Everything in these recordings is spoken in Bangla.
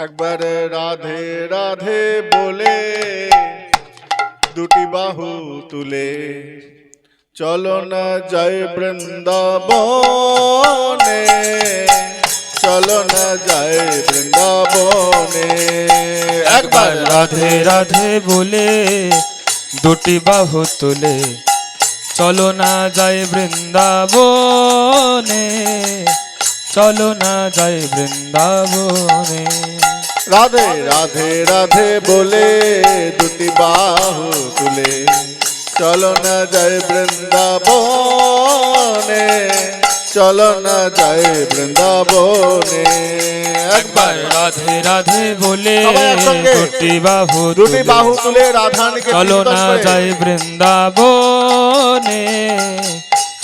একবারে রাধে রাধে বলে দুটি বাহু তুলে চলো না যাই বৃন্দাবনে, চলো না যাই বৃন্দাবনে। একবার রাধে রাধে বলে দুটি বাহু তুলে চলো না যাই বৃন্দাবনে, চলো না যাই বৃন্দাবনে। রাধে রাধে রাধে বলে দুটি বাহু তুলে চলো না যাই বৃন্দাবনে, চলো না যাই বৃন্দাবনে। একবার রাধে রাধে বলে দুটি বাহু তুলে রাধাকে চলো না যাই বৃন্দাবনে,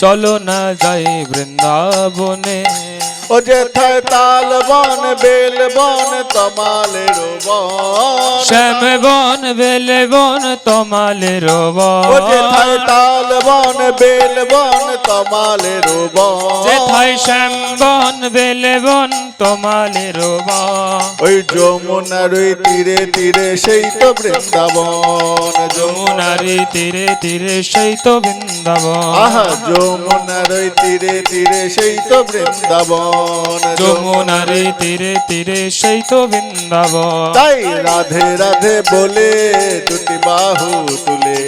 চলো না যাই বৃন্দাবনে। ও যেথায় তাল বন বেল বন তমালের বন, শ্যাম বন বেল বন তমালের বন। ও যেথায় তাল বন বেল বন তমালের বন, যেথায় শ্যাম বন বেল বন তমালের বন। ওই যমুনার ওই তীরে তীরে সেই তো বৃন্দাবন, যমুনার তীরে তীরে সেই তো বৃন্দাবন। আহা যমুনার ওই তীরে তীরে সেই তো বৃন্দাবন, যমুনার তীরে তীরে সেই তো বৃন্দাবন। তাই রাধে রাধে বলে দুটি বাহু তুলে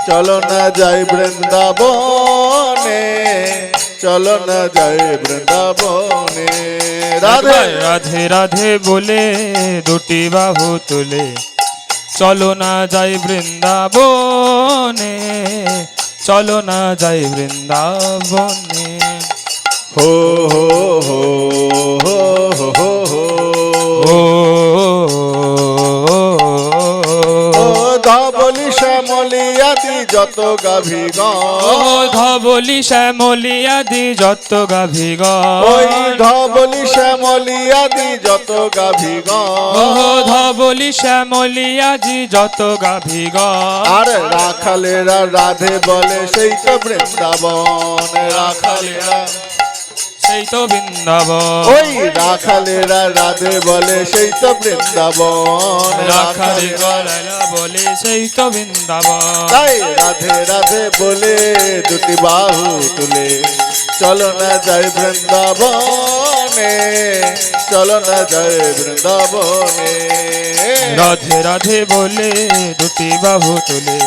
চলো না যাই বৃন্দাবনে, চলো না যাই বৃন্দাবনে। রাধে রাধে রাধে বলে দুটি বাহু তুলে চলো না যাই বৃন্দাবনে, চলো না যাই বৃন্দাবনে। হো হো হো হো হো হো ও ধবলি শ্যামলি আদি যত গাভী ধবলি শ্যামলি আদি যত গাভী ওই ধবলি শ্যামলি আদি যত গাভী ধবলি শ্যামলি আদি যত গাভী আর রাখালেরা রাধে বলে সেই তো বৃন্দাবন, রাখালেরা সেই তো বৃন্দাবন। ওই রাখালেরা রাধে বলে সেই তো বৃন্দাবন, রাখালে গলালা বলে সেই তো বৃন্দাবন। তাই রাধে রাধে বলে দুটি বাহু তুলে চলো না যাই বৃন্দাবনে, চলো না যাই বৃন্দাবনে। রাধে রাধে বলে দুটি বাহু তুলে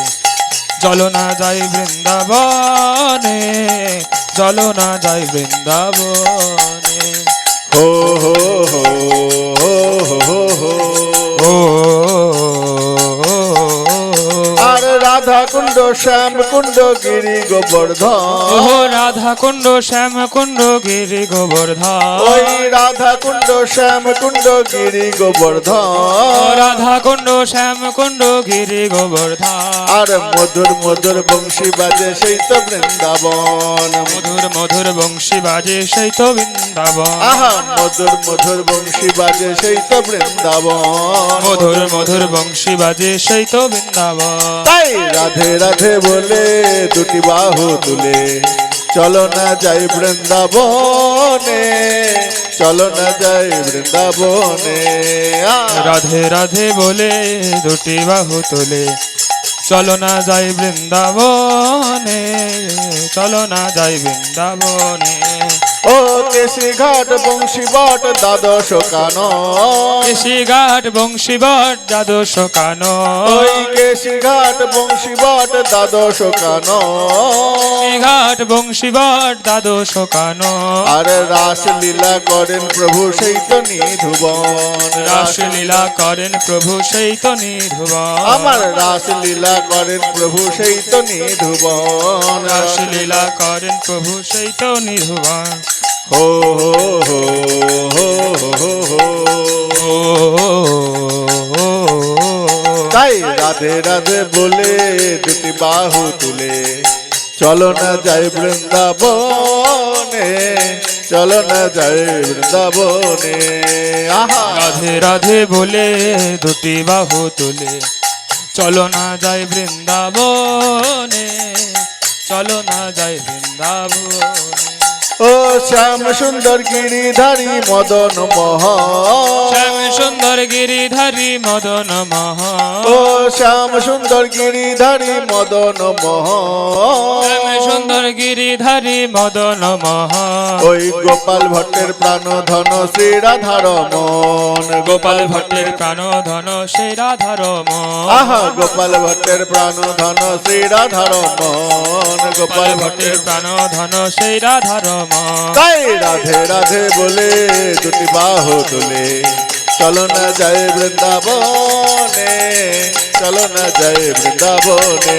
চলো না যাই বৃন্দাবনে, চলো না যাই বৃন্দাবনে। হো হো হো হো হো হো ও আর রাধা কুণ্ড শ্যাম কুণ্ড গিরি গোবর্ধন, ও রাধা কুণ্ড শ্যাম কুণ্ড গিরি গোবর্ধন। ওই রাধা কুণ্ড শ্যাম কুণ্ড গিরি গোবর্ধন, রাধা কুণ্ড শ্যাম কুণ্ড গিরি গোবর্ধন। আর মধুর মধুর বংশী বাজে সেই তো বৃন্দাবন, মধুর মধুর বংশী বাজে সেই তো বৃন্দাবন। আহা মধুর মধুর বংশী বাজে সেই তো বৃন্দাবন, মধুর মধুর বংশী বাজে সেই তো বৃন্দাবন। তাই রাধে রাধে বলে দুটি বাহু তুলে চলো না যাই বৃন্দাবনে, চলো না যাই বৃন্দাবনে। রাধে রাধে বলে দুটি বাহু তুলে চলো না যাই বৃন্দাবনে, চলো না যাই বৃন্দাবনে। ও কেশি ঘাট বংশী বট দ্বাদশ কানন, কেশি ঘাট বংশী বট দ্বাদশ কানন। ওই কেশি ঘাট বংশী বট দ্বাদশ কানন, ঘাট বংশী বট দ্বাদশ কানন। আর রাসলীলা করেন প্রভু সেই তো নিধুবন, রাসলীলা করেন প্রভু সেই তো নিধুবন। আমার রাসলীলা করেন প্রভু সেই তো নিধুবন, রাসলীলা করেন প্রভু সেই তো নিধুবন। হো হো হো হো হো হো। তাই রাধে রাধে বলে দুটি বাহু তুলে চলো না যাই বৃন্দাবনে, চলো না যাই বৃন্দাবনে। আহা রাধে রাধে বলে দুটি বাহু তুলে চলো না যাই বৃন্দাবনে, চলো না যাই বৃন্দাবনে। ও শ্যাম সুন্দর গিরিধারী মদন মোহন, শ্যাম সুন্দর সুন্দর গিরিধারী মদন মোহন ও শ্যাম সুন্দর গিরিধারী মদন শ্যাম মোহন সুন্দর গিরিধারী মদন মোহন ওই গোপাল ভট্টের প্রাণ ধন শ্রী রাধার মন গোপাল ভট্টের প্রাণ ধন সেই রাধার মন আহা গোপাল ভট্টের প্রাণ ধন শ্রী রাধার মন গোপাল গোপাল ভট্টের ভট্টের প্রাণ ধন সেই রাধার মন তাই রাধে রাধে বলে দুটি বাহু তুলে চলো না যায় বৃন্দাবনে চলো না যায় বৃন্দাবনে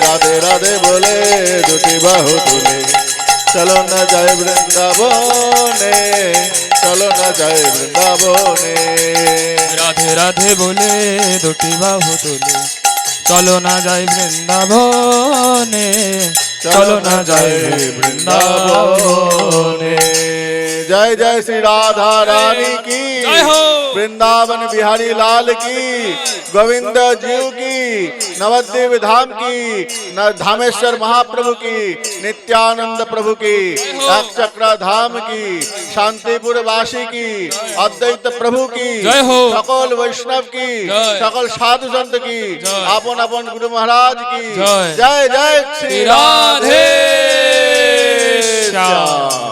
রাধে রাধে বলে দুটি বাহু তুলে চলো না যায় বৃন্দাবনে চলো না যায় বৃন্দাবনে রাধে রাধে বলে দুটি বাহু তুলে চলো না যাই বৃন্দাবনে চলো না যাই বৃন্দাবনে जय जय श्री राधा रानी की जय हो। वृंदावन बिहारी लाल की गोविंद जीव की नवद्वीप धाम की धामेश्वर महाप्रभु की नित्यानंद प्रभु की एक चक्र धाम की शांतिपुर वासी की अद्वैत प्रभु की जय हो। सकल वैष्णव की जय। सकल साधु संत की जय। अपन अपन गुरु महाराज की जय। जय जय श्री राधे श्याम।